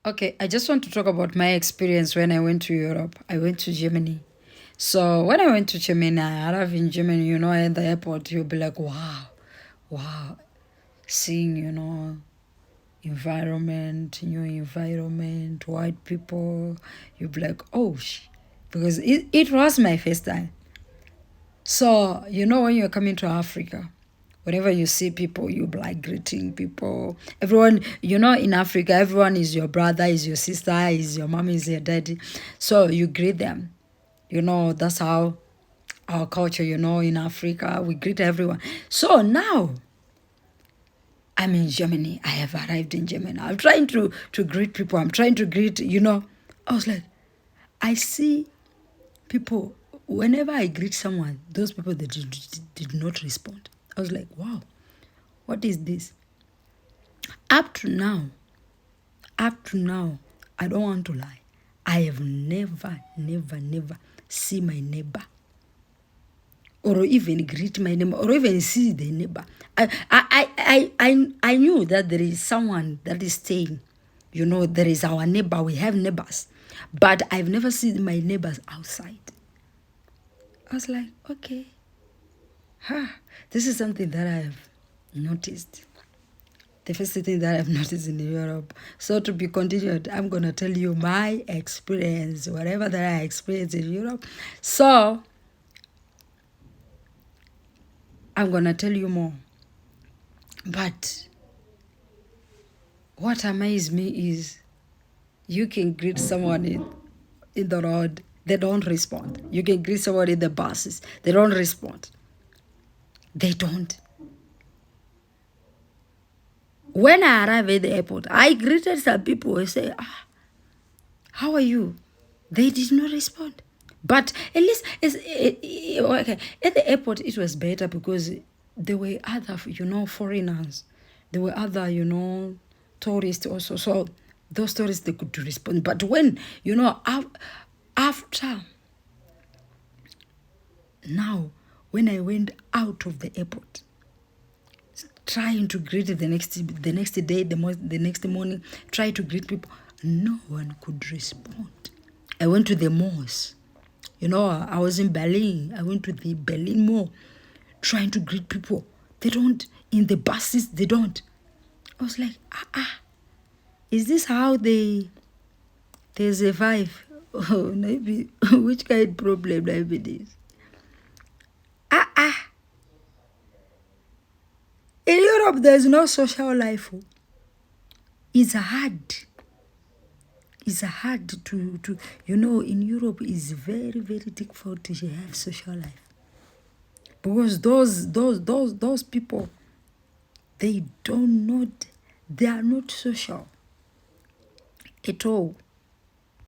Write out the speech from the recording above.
Okay, I just want to talk about my experience when I went to Europe. I went to Germany. So when I went to Germany, I arrived in Germany, at the airport, you'll be like, wow, wow, seeing, environment, new environment, white people. You'll be like, oh, because it was my first time. So, when you're coming to Africa, whenever you see people, you be like greeting people. Everyone, in Africa, everyone is your brother, is your sister, is your mom, is your daddy. So you greet them. That's how our culture, in Africa, we greet everyone. So now I'm in Germany. I have arrived in Germany. I'm trying to greet people. I'm trying to greet, I was like, I see people, whenever I greet someone, those people that did not respond. I was like, wow, what is this? Up to now, I don't want to lie. I have never see my neighbor or even greet my neighbor or even see the neighbor. I knew that there is someone that is staying. There is our neighbor. We have neighbors. But I've never seen my neighbors outside. I was like, okay. This is something that I've noticed. The first thing that I've noticed in Europe. So to be continued, I'm going to tell you my experience, whatever that I experienced in Europe. So I'm going to tell you more. But what amazed me is you can greet someone in the road, they don't respond. You can greet someone in the buses, they don't respond. They don't. When I arrived at the airport, I greeted some people and say, how are you? They did not respond. But at least okay. At the airport, it was better because there were other, foreigners. There were other, tourists also. So those tourists, they could respond. But when, after, now, when I went out of the airport, trying to greet the next day, the next morning, try to greet people, no one could respond. I went to the malls. I was in Berlin. I went to the Berlin Mall, trying to greet people. They don't. In the buses, they don't. I was like, is this how they survive? Oh, maybe which kind of problem maybe this? In Europe, there's no social life. It's hard. It's hard to in Europe, it's very, very difficult to have social life. Because those people, they are not social at all.